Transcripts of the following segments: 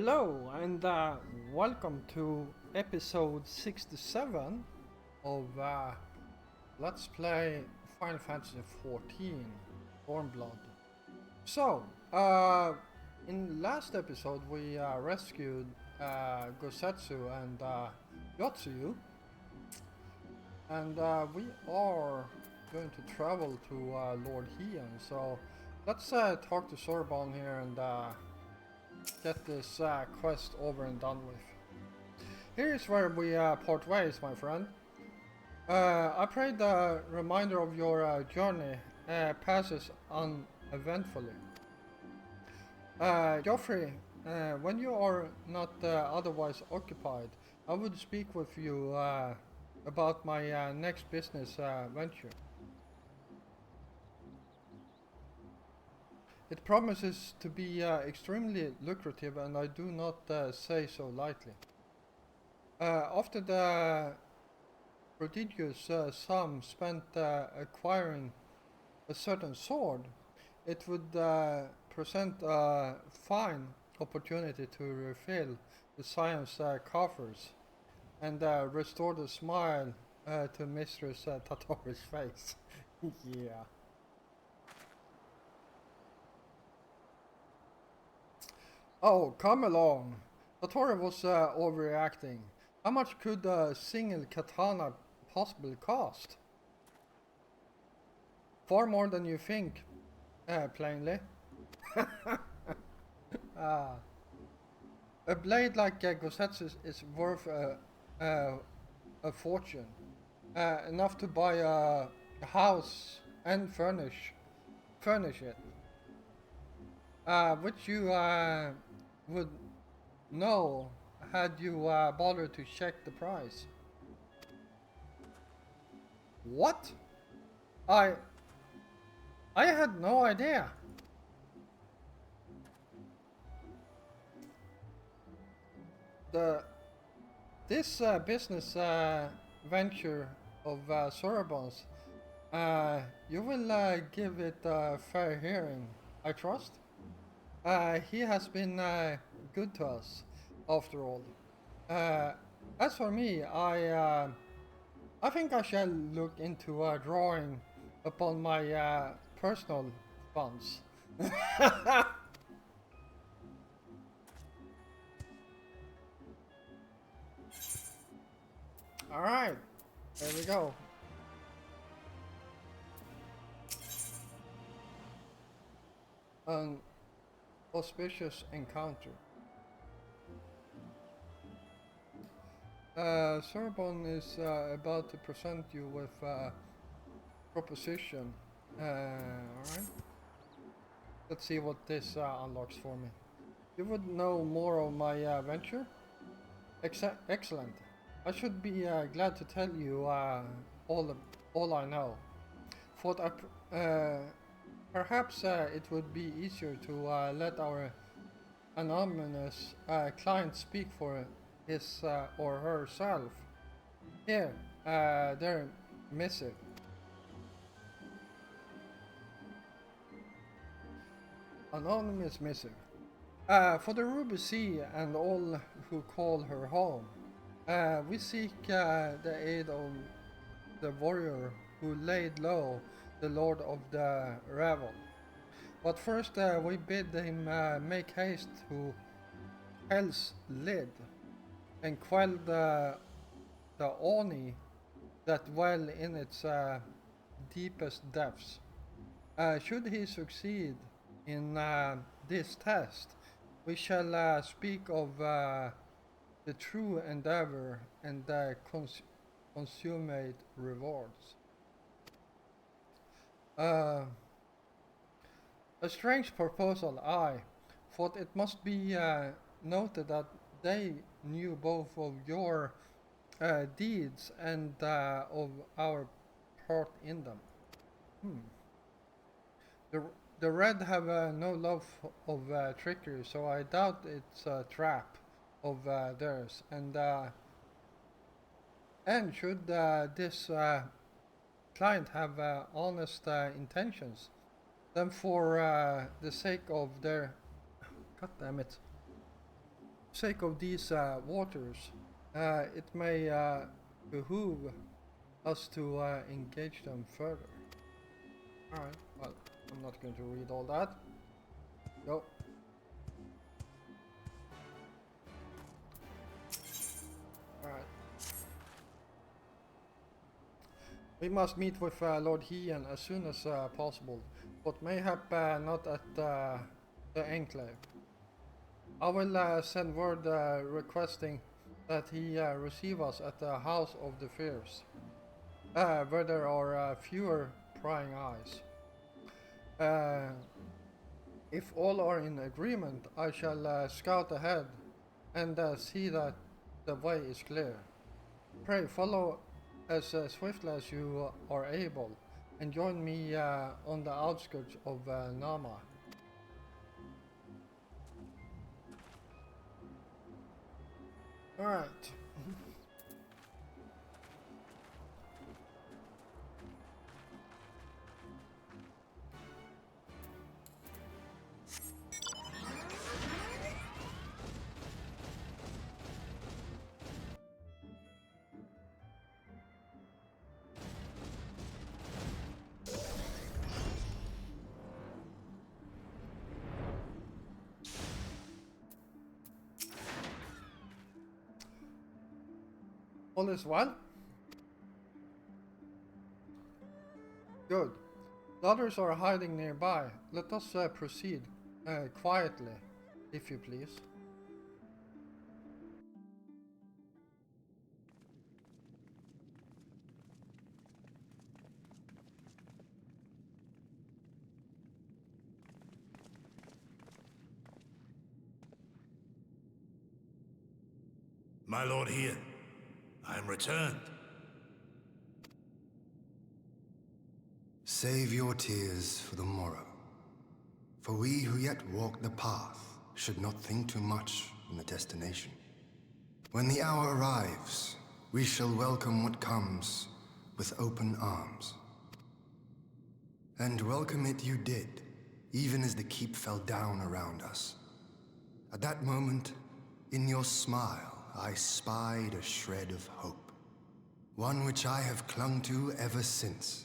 Hello and welcome to episode 67 of Let's Play Final Fantasy XIV Stormblood. So, in last episode we rescued Gosetsu and Yotsuyu, and we are going to travel to Lord Heian. So, let's talk to Sorbonne here and get this quest over and done with. Here's where we part ways, my friend. I pray the reminder of your journey passes uneventfully. Geoffrey, when you are not otherwise occupied, I would speak with you about my next business venture. It promises to be extremely lucrative, and I do not say so lightly. After the prodigious sum spent acquiring a certain sword, it would present a fine opportunity to refill the science coffers and restore the smile to Mistress Tatori's face. Yeah. Oh, come along. Tatori was overreacting. How much could a single katana possibly cost? Far more than you think, plainly. uh, a blade like Gosetsu is worth a fortune. Enough to buy a house and furnish it. Which you would know had you bothered to check the price. What? I had no idea. This business venture of Sorbonne's, you will give it a fair hearing, I trust. He has been good to us, after all. As for me, I think I shall look into drawing upon my personal funds. All right, there we go. An auspicious encounter. Sorbonne is about to present you with a proposition. Alright. Let's see what this unlocks for me. You would know more of my venture? Excellent. I should be glad to tell you all I know. Perhaps it would be easier to let our anonymous client speak for his or herself. Here, their missive. Anonymous missive. For the Ruby Sea and all who call her home, we seek the aid of the warrior who laid low the Lord of the Revel. But first we bid him make haste to Hell's lid and quell the Oni that dwell in its deepest depths. Should he succeed in this test, we shall speak of the true endeavor and the consummate rewards. Uh, a strange proposal, I thought it must be noted that they knew both of your deeds and of our part in them. Hmm. The, the Red have no love of trickery, so I doubt it's a trap of theirs. And should this client have honest intentions, then for the sake of their... God damn it. sake of these waters, it may behoove us to engage them further. Alright, well, I'm not going to read all that. Go. Alright. We must meet with Lord Hien as soon as possible, but mayhap not at the Enclave. I will send word requesting that he receive us at the House of the Fierce, where there are fewer prying eyes. If all are in agreement, I shall scout ahead and see that the way is clear. Pray follow as swiftly as you are able and join me on the outskirts of Nama. Alright. All is well? Good. The others are hiding nearby. Let us proceed quietly, if you please. My lord here, I am returned. Save your tears for the morrow. For we who yet walk the path should not think too much on the destination. When the hour arrives, we shall welcome what comes with open arms. And welcome it you did, even as the keep fell down around us. At that moment, in your smile, I spied a shred of hope. One which I have clung to ever since.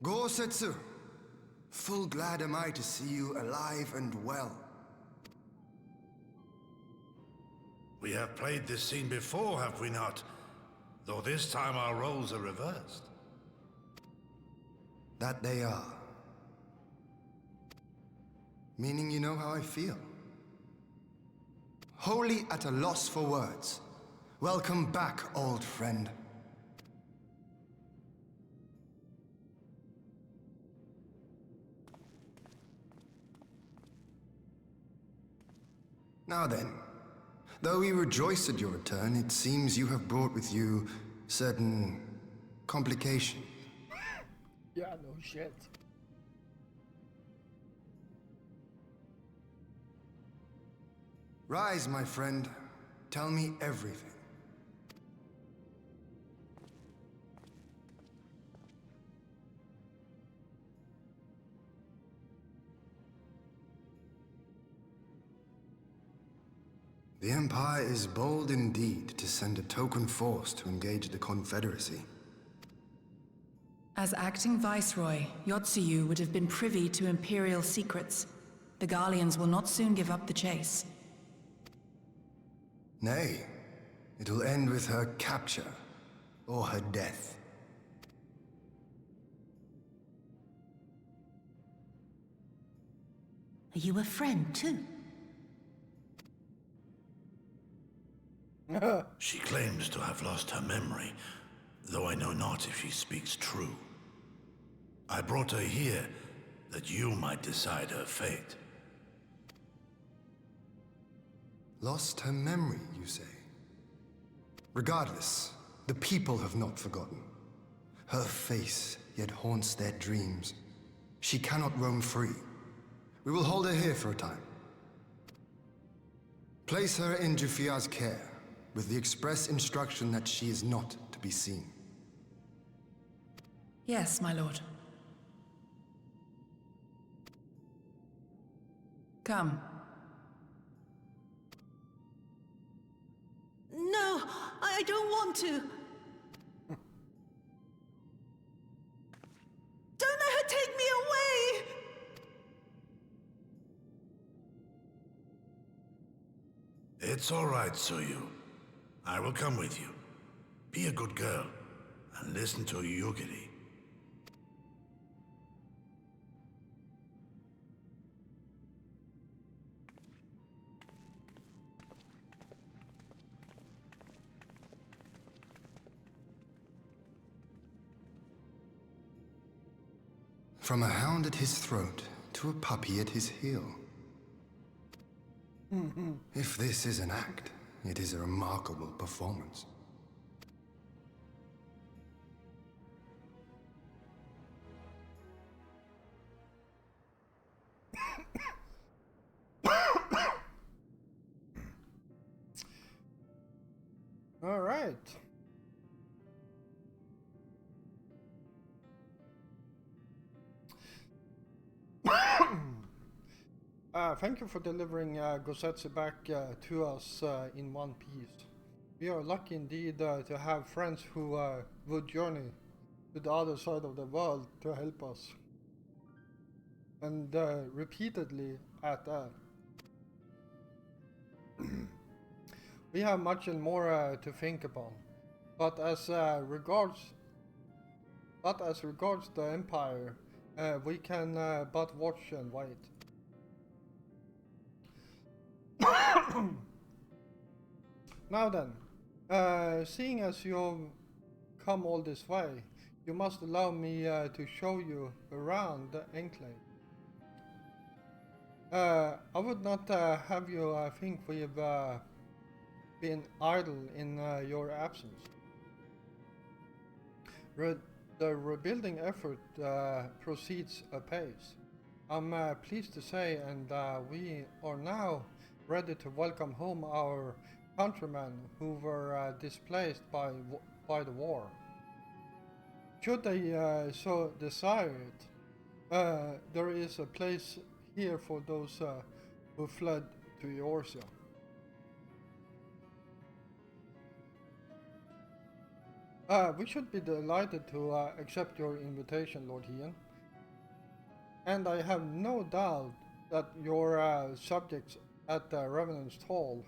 Gosetsu! Full glad am I to see you alive and well. We have played this scene before, have we not? Though this time our roles are reversed. That they are. Meaning you know how I feel. Wholly at a loss for words. Welcome back, old friend. Now then, though we rejoice at your return, it seems you have brought with you certain complications. Yeah, no shit. Rise, my friend. Tell me everything. The Empire is bold indeed to send a token force to engage the Confederacy. As acting Viceroy, Yotsuyu would have been privy to Imperial secrets. The Garleans will not soon give up the chase. Nay, it will end with her capture, or her death. Are you a friend, too? She claims to have lost her memory, though I know not if she speaks true. I brought her here that you might decide her fate. Lost her memory, you say? Regardless, the people have not forgotten. Her face yet haunts their dreams. She cannot roam free. We will hold her here for a time. Place her in Jufia's care, with the express instruction that she is not to be seen. Yes, my lord. Come. No, I don't want to. Don't let her take me away! It's all right, Suyu. I will come with you. Be a good girl and listen to Yugiri. From a hound at his throat to a puppy at his heel. If this is an act, it is a remarkable performance. All right. Thank you for delivering Gosetsu back to us in one piece. We are lucky indeed to have friends who would journey to the other side of the world to help us. And repeatedly at that. We have much and more to think upon. But as regards the Empire, we can but watch and wait. Now then, seeing as you've come all this way, you must allow me to show you around the Enclave. I would not have you think we've been idle in your absence. The rebuilding effort proceeds apace. I'm pleased to say, and we are now ready to welcome home our countrymen who were displaced by the war. Should they so desire it, there is a place here for those who fled to Eorzea. We should be delighted to accept your invitation, Lord Hien. And I have no doubt that your subjects at the Revenant's Hall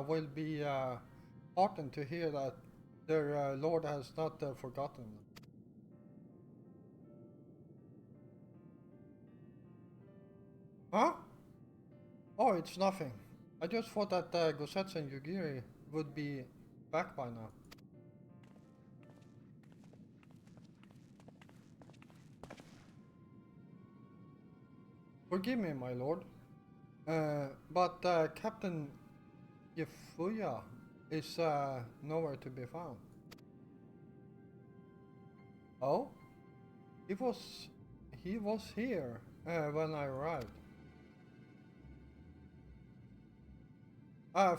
will be heartened to hear that their Lord has not forgotten them. Huh? Oh, it's nothing. I just thought that Gosetsu and Yugiri would be back by now. Forgive me, my lord, but Captain Yefuya is nowhere to be found. Oh? He was here when I arrived.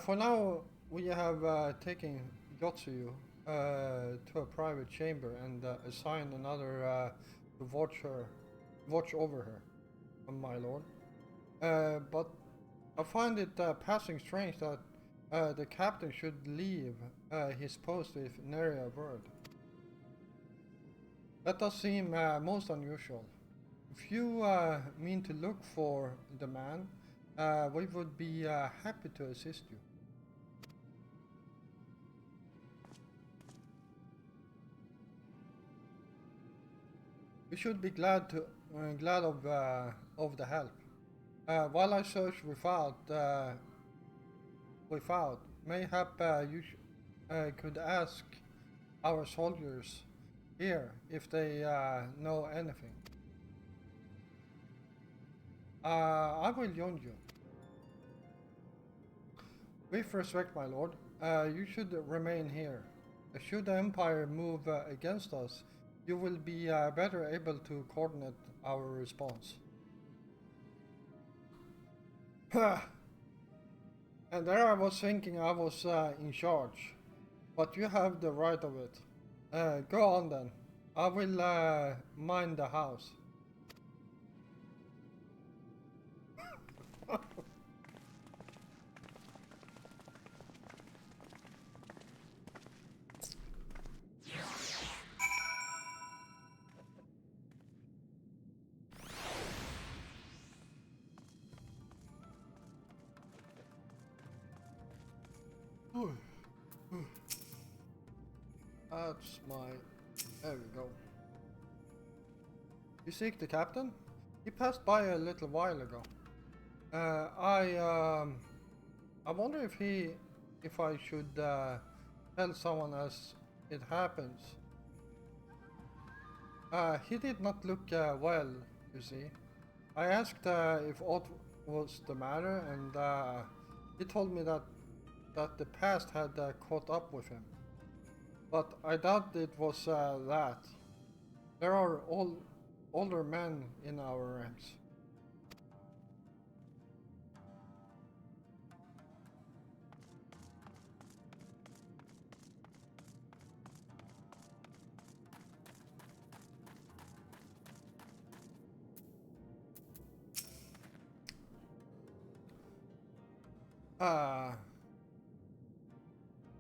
For now, we have taken Yotsuyu to a private chamber and assigned another to watch over her. My lord. But I find it passing strange that the captain should leave his post with nary a word. That does seem most unusual. If you mean to look for the man, we would be happy to assist you. We should be glad of the help. While I search without, mayhap you could ask our soldiers here if they know anything. I will join you. With respect, my lord, you should remain here. Should the Empire move against us, you will be better able to coordinate our response. And there I was thinking I was in charge, but you have the right of it. Go on then. I will mind the house. That's my... There we go. You seek the captain? He passed by a little while ago. I wonder if I should tell someone as it happens. He did not look well, you see. I asked if what was the matter, and he told me that the past had caught up with him. But I doubt it was that. There are older men in our ranks.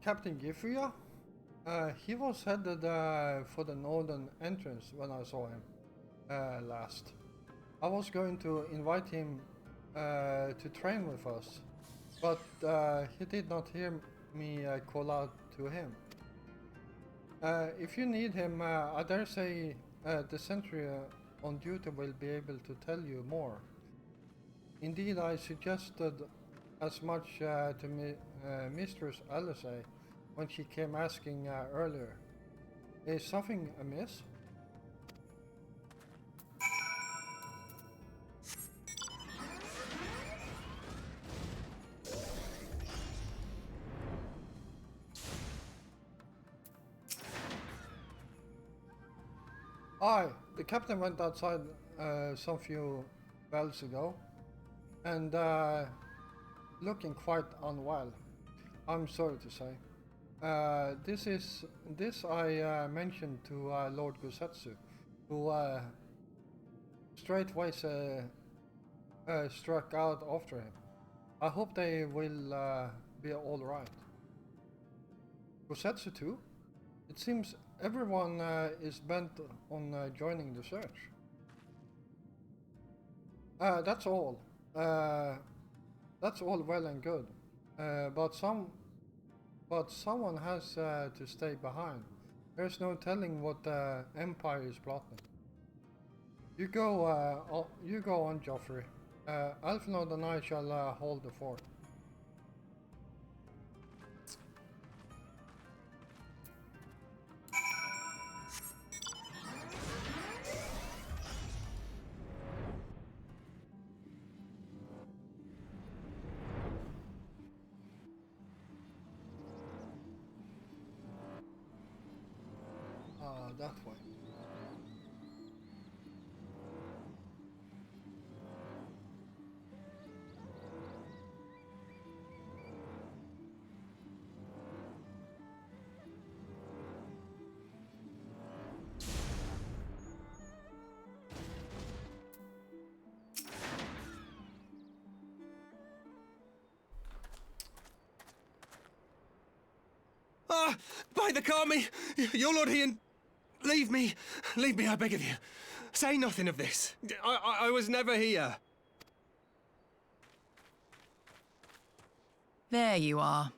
Captain Gifria? He was headed for the northern entrance when I saw him last. I was going to invite him to train with us, but he did not hear me call out to him. If you need him, I dare say the sentry on duty will be able to tell you more. Indeed, I suggested as much to Mistress Alizé when she came asking earlier. Is something amiss? Aye, the captain went outside some few bells ago, and looking quite unwell, I'm sorry to say. This I mentioned to Lord Gusetsu, who straightways struck out after him. I hope they will be all right. Gusetsu too? It seems everyone is bent on joining the search. That's all. That's all well and good, but someone has to stay behind. There's no telling what the Empire is plotting. You go on, Joffrey. Alfnod and I shall hold the fort. That way. Ah! By the Kami! Your Lord Ian! Leave me, I beg of you. Say nothing of this. I was never here. There you are.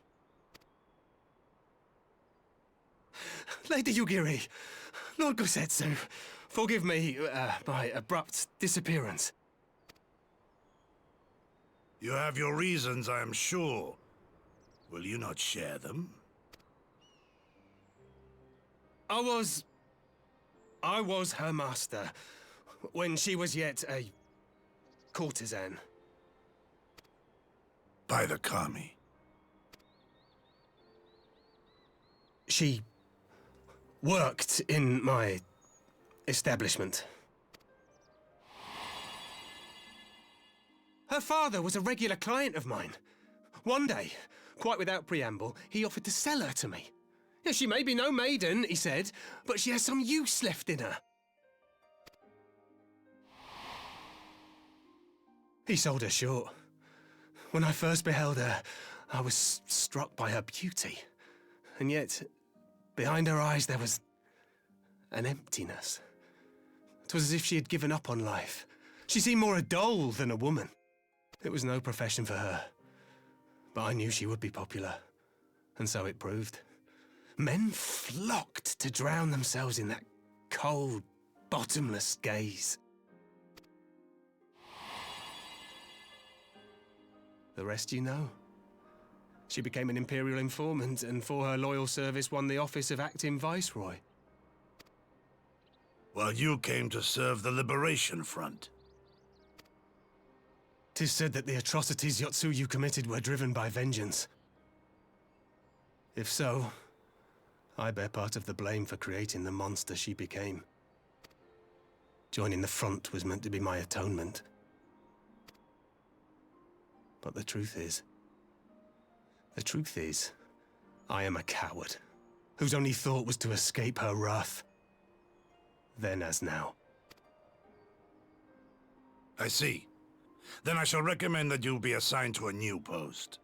Lady Yugiri, Lord Gusetsu, forgive me my abrupt disappearance. You have your reasons, I am sure. Will you not share them? I was her master, when she was yet a courtesan. By the Kami. She worked in my establishment. Her father was a regular client of mine. One day, quite without preamble, he offered to sell her to me. She may be no maiden, he said, but she has some use left in her. He sold her short. When I first beheld her, I was struck by her beauty. And yet, behind her eyes there was an emptiness. It was as if she had given up on life. She seemed more a doll than a woman. It was no profession for her. But I knew she would be popular. And so it proved. Men flocked to drown themselves in that cold, bottomless gaze. The rest you know. She became an imperial informant and for her loyal service won the office of acting viceroy. While you came to serve the Liberation Front. 'Tis said that the atrocities Yotsuyu committed were driven by vengeance. If so, I bear part of the blame for creating the monster she became. Joining the front was meant to be my atonement. But the truth is, I am a coward, whose only thought was to escape her wrath. Then as now. I see. Then I shall recommend that you be assigned to a new post.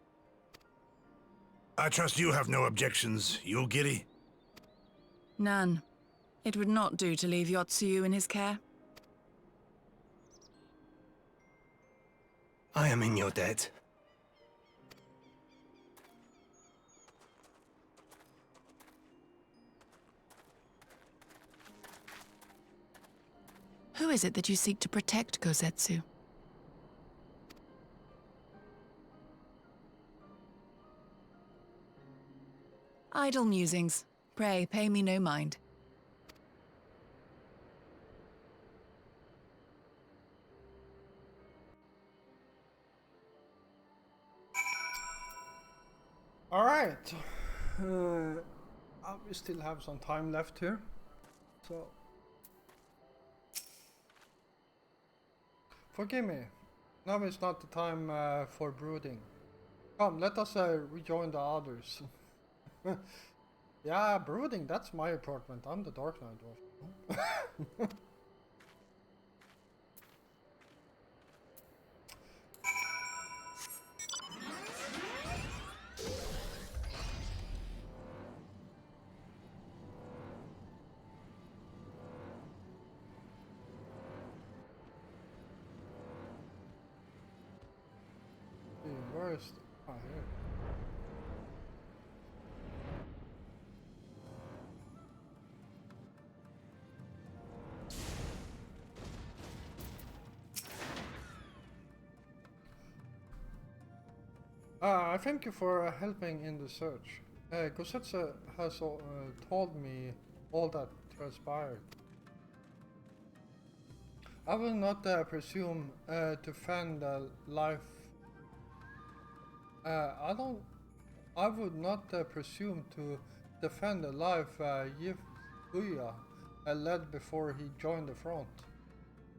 I trust you have no objections, Yulgiri? None. It would not do to leave Yotsuyu in his care. I am in your debt. Who is it that you seek to protect, Kosetsu? Idle musings. Pray, pay me no mind. Alright. We still have some time left here. So. Forgive me. Now is not the time for brooding. Come, let us rejoin the others. Yeah, brooding, that's my apartment. I'm the Dark Knight Wolf. Where is... Ah, here. I thank you for helping in the search. Kosetsu has told me all that transpired. I will not presume to defend life. I would not presume to defend the life Yifuya led before he joined the front,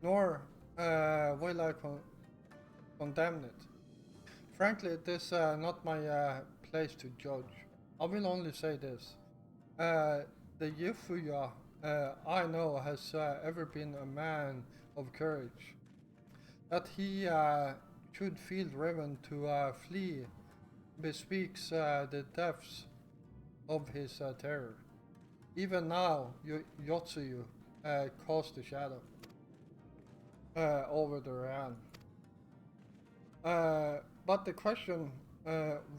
nor will I condemn it. Frankly, it is not my place to judge. I will only say this. The Yifuya I know has ever been a man of courage. That he should feel driven to flee bespeaks the depths of his terror. Even now, Yotsuyu casts a shadow over the realm. But the question,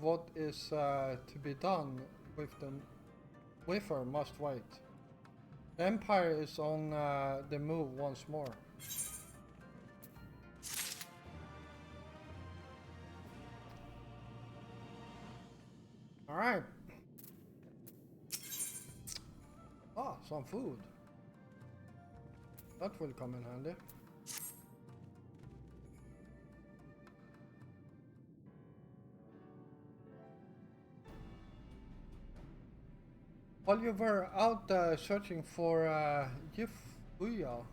what is to be done with her must wait. The Empire is on the move once more. Alright. Ah, some food. That will come in handy. While you were out searching for Yifuya,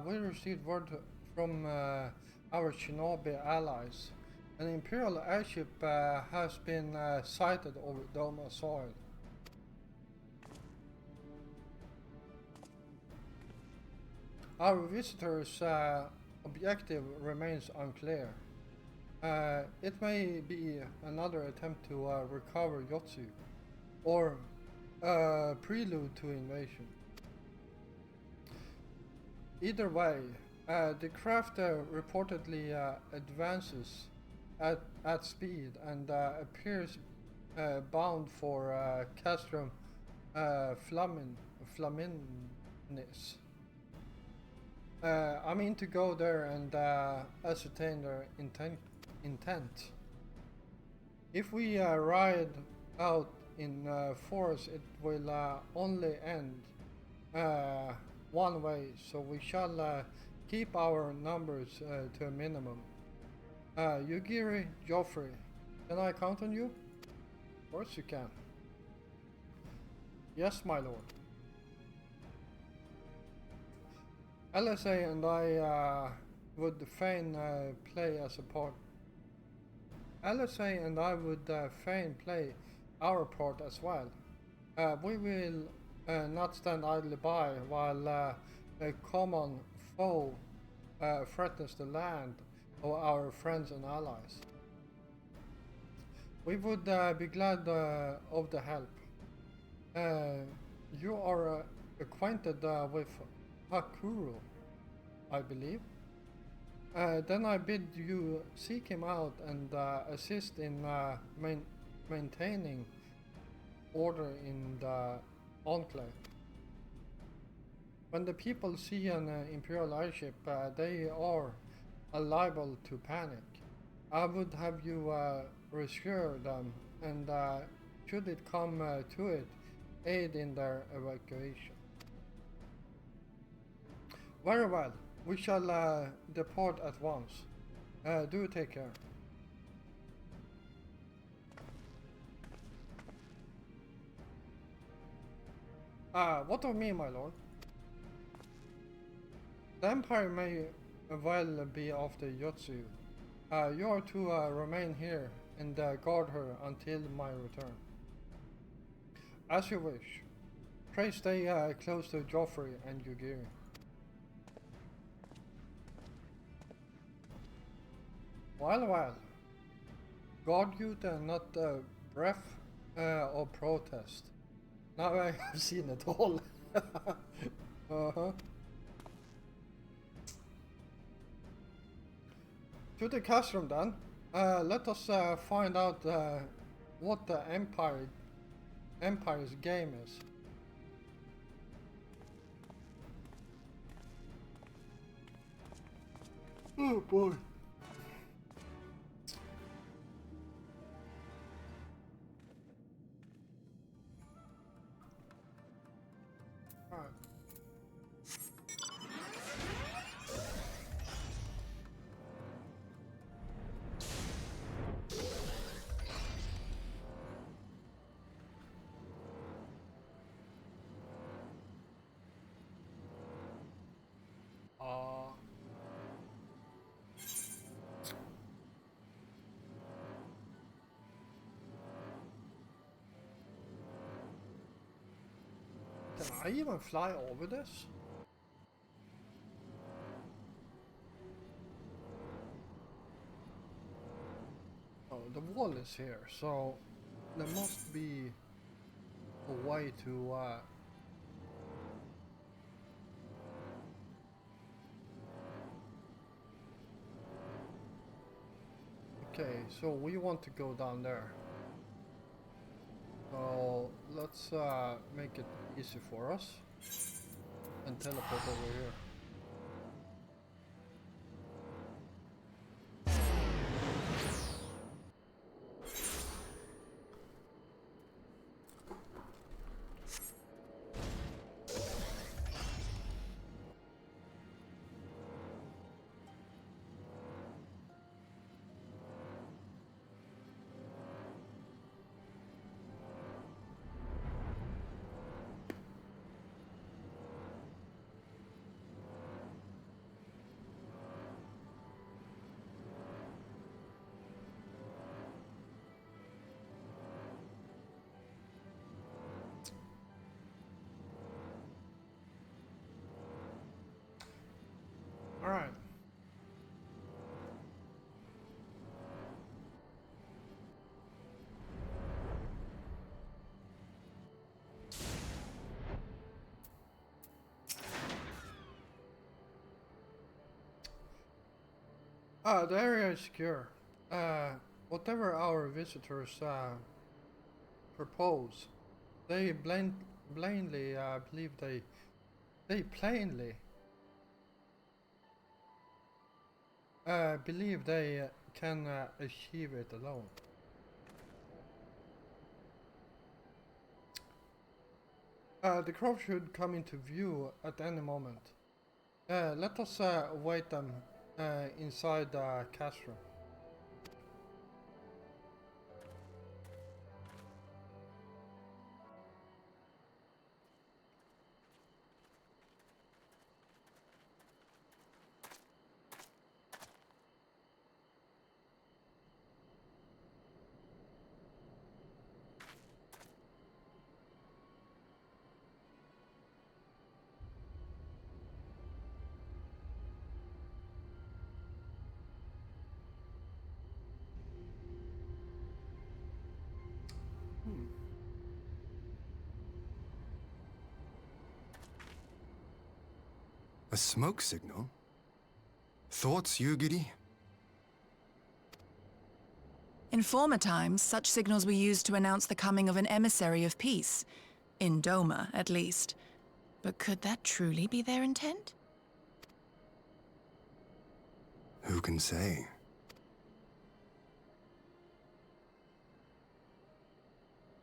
we received word from our Shinobi allies. An Imperial airship has been sighted over Doma soil. Our visitor's objective remains unclear. It may be another attempt to recover Yotsu, or a prelude to invasion. Either way, the craft reportedly advances at speed and appears bound for Castrum Flaminis. I mean to go there and ascertain their intent. If we ride out in force, it will only end one way, so we shall keep our numbers to a minimum. Yugiri, Joffrey, can I count on you? Of course you can. Yes, my lord. LSA and I would fain play as a part. LSA and I would fain play our part as well. We will not stand idly by while a common foe threatens the land of our friends and allies. We would be glad of the help. You are acquainted with Hakuro, I believe. Then I bid you seek him out and assist in maintaining order in the Enclave. When the people see an Imperial airship, they are liable to panic. I would have you reassure them, and should it come to it, aid in their evacuation. Very well, we shall depart at once. Do take care. What of me, my lord? The Empire may well be after Yotsu. You are to remain here and guard her until my return. As you wish. Pray stay close to Joffrey and Yugiri. Well. Guard youth and not breath or protest. Now I have seen it all. To the castrum then. Let us find out what the Empire's game is. Oh boy. Can I even fly over this? Oh, the wall is here, so there must be a way to okay, so we want to go down there. So let's make it easy for us and teleport over here. Alright. The area is secure. Whatever our visitors propose, they plainly believe they plainly believe they can achieve it alone. The crowd should come into view at any moment. Let us await them inside the castro. A smoke signal? Thoughts, Yugiri? In former times, such signals were used to announce the coming of an emissary of peace. In Doma, at least. But could that truly be their intent? Who can say?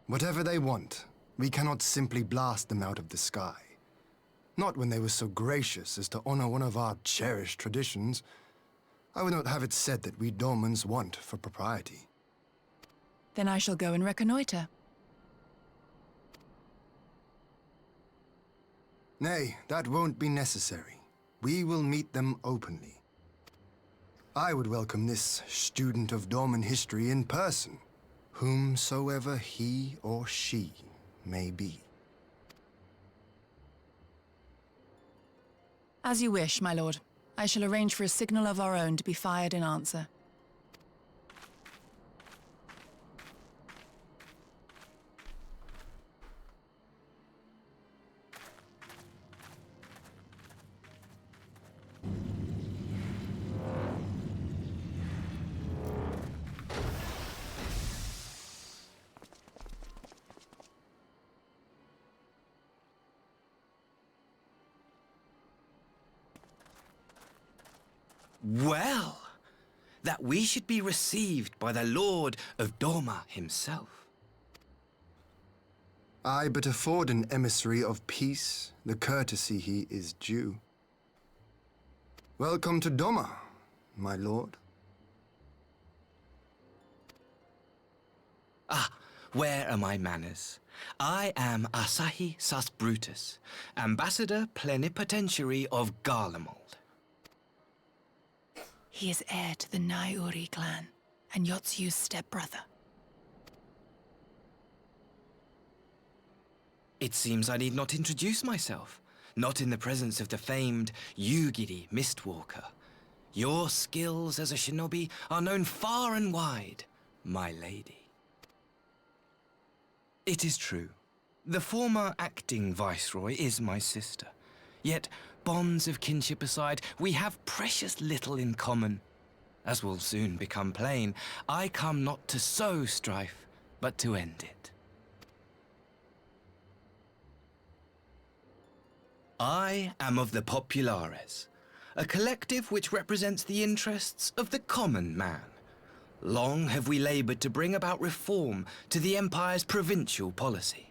Whatever they want, we cannot simply blast them out of the sky. Not when they were so gracious as to honor one of our cherished traditions. I would not have it said that we Domans want for propriety. Then I shall go and reconnoiter. Nay, that won't be necessary. We will meet them openly. I would welcome this student of Dorman history in person, whomsoever he or she may be. As you wish, my lord. I shall arrange for a signal of our own to be fired in answer. Well, that we should be received by the Lord of Doma himself. I but afford an emissary of peace the courtesy he is due. Welcome to Doma, my lord. Ah, where are my manners? I am Asahi Sas Brutus, ambassador plenipotentiary of Garlemald. He is heir to the Naiuri clan, and Yotsu's stepbrother. It seems I need not introduce myself, not in the presence of the famed Yugiri Mistwalker. Your skills as a shinobi are known far and wide, my lady. It is true. The former acting viceroy is my sister. Yet, bonds of kinship aside, we have precious little in common. As will soon become plain, I come not to sow strife, but to end it. I am of the Populares, a collective which represents the interests of the common man. Long have we labored to bring about reform to the Empire's provincial policy.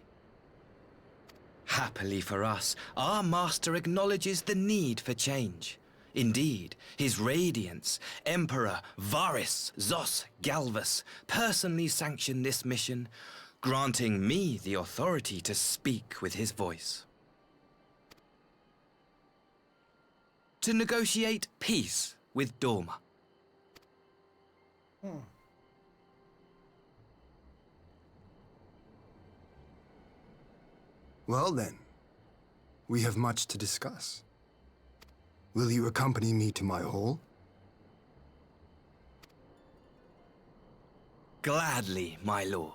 Happily for us, our master acknowledges the need for change. Indeed, his radiance, Emperor Varys Zos Galvus, personally sanctioned this mission, granting me the authority to speak with his voice. To negotiate peace with Doma. Well then, we have much to discuss. Will you accompany me to my hall? Gladly, my lord.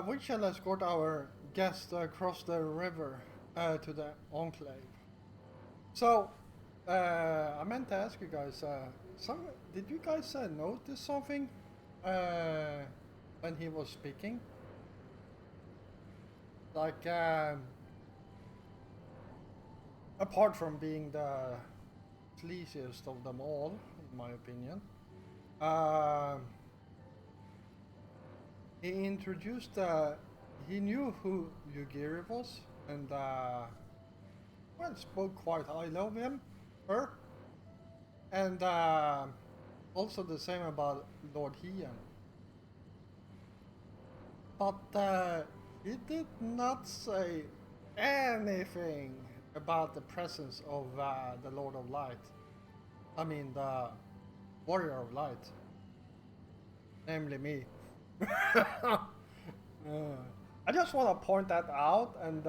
We shall escort our guest across the river to the enclave. So, I meant to ask you guys, did you guys notice something when he was speaking? Like, apart from being the sleaziest of them all, in my opinion, he introduced, he knew who Yugiri was, and well, spoke quite highly of her, and also the same about Lord Hian. But he did not say anything about the presence of the Lord of Light. I mean, the Warrior of Light, namely me. I just want to point that out and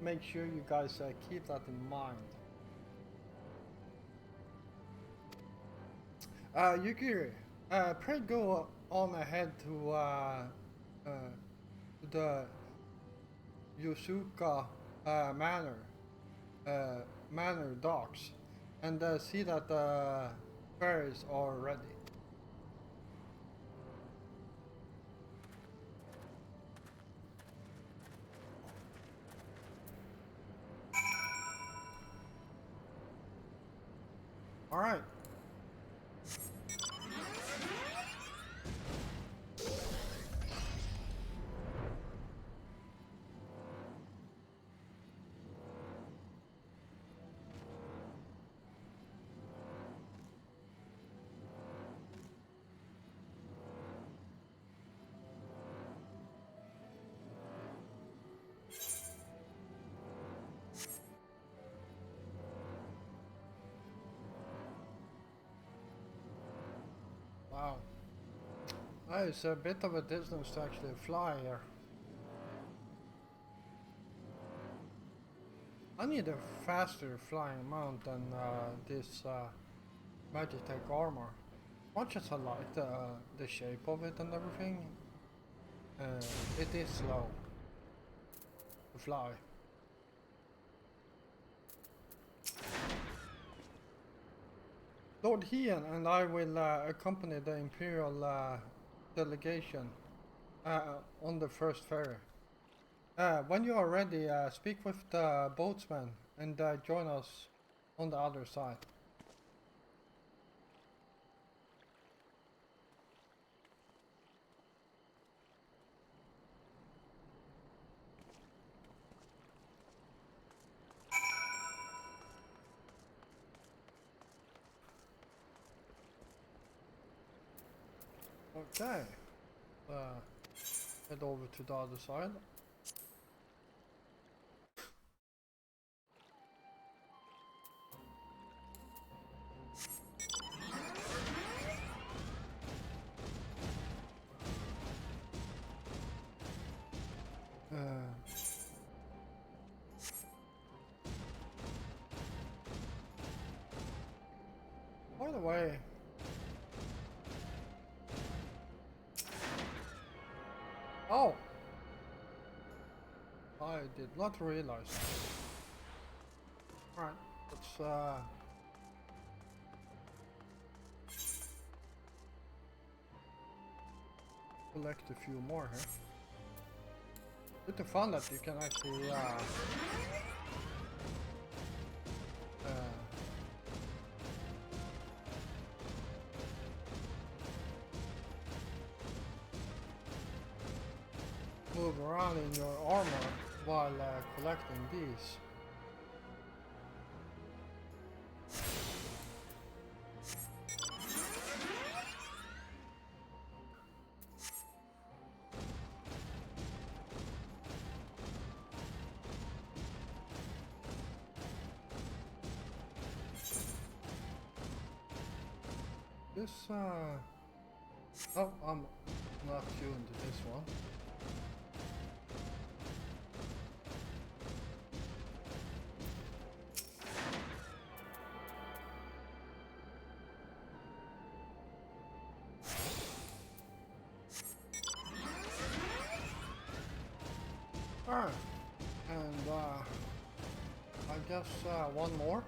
make sure you guys keep that in mind. Yukiri, pray go on ahead to the Yusuka Manor docks and see that the ferries are ready. All right. Wow. It's a bit of a distance to actually fly here. I need a faster flying mount than this Magitech armor. Much as I like the shape of it and everything, it is slow to fly. Lord Hian and I will accompany the Imperial delegation on the first ferry. When you are ready, speak with the boatsman and join us on the other side. Okay, head over to the other side. By the way, oh, I did not realize. Right, let's collect a few more here. It's fun that you can actually move around in your armor while collecting these. This, oh, I'm not tuned to this one. Alright, and I guess one more.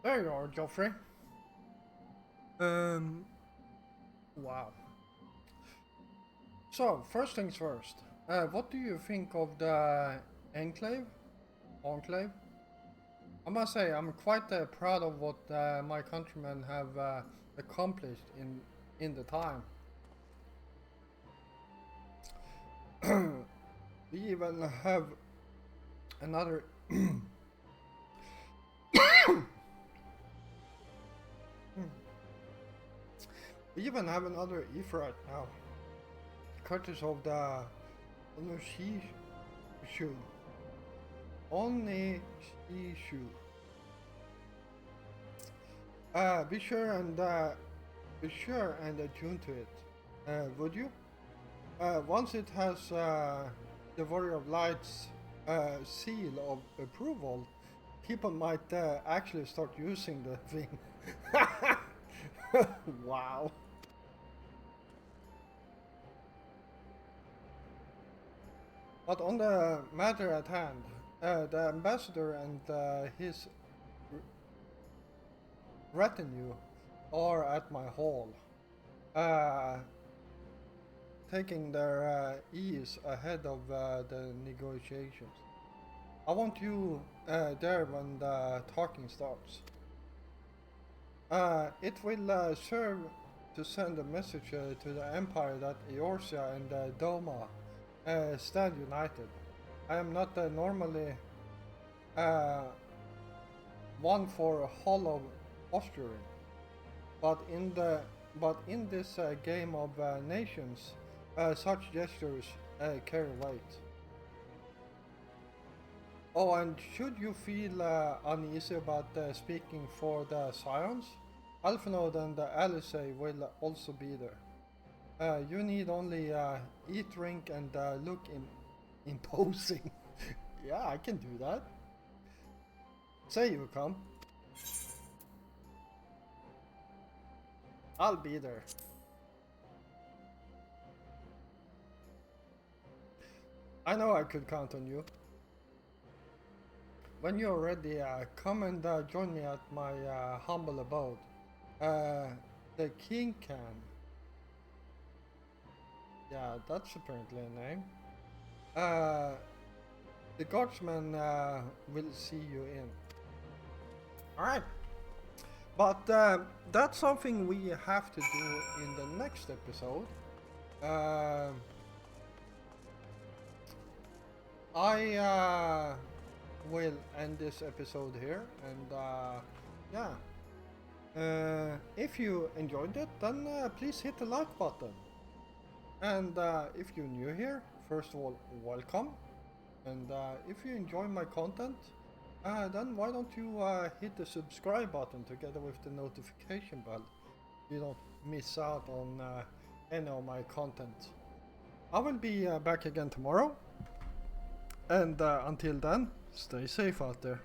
There you are, Joffrey. Wow. So, first things first. What do you think of the Enclave? Enclave? I must say, I'm quite proud of what my countrymen have accomplished in the time. We even have another... We even have another Ifrit now, courtesy of the Onishishu. Onishishu. Be sure and attune to it. Would you? Once it has the Warrior of Light's seal of approval, people might actually start using the thing. Wow. But on the matter at hand, the ambassador and his retinue are at my hall, taking their ease ahead of the negotiations. I want you there when the talking starts. It will serve to send a message to the Empire that Eorzea and Doma stand united. I am not normally one for hollow posturing, but in this game of nations, such gestures carry weight. Oh, and should you feel uneasy about speaking for the Scions, Alphanode and Alizé will also be there. You need only eat, drink, and look imposing. Yeah, I can do that. Say you come. I'll be there. I know I could count on you. When you're ready, come and join me at my humble abode. The King Can. Yeah, that's apparently a name. The Guardsman will see you in. Alright. But that's something we have to do in the next episode. I will end this episode here, and yeah. If you enjoyed it, then please hit the like button. And if you're new here, first of all, welcome. And if you enjoy my content, then why don't you hit the subscribe button together with the notification bell. You don't miss out on any of my content. I will be back again tomorrow. And until then, stay safe out there.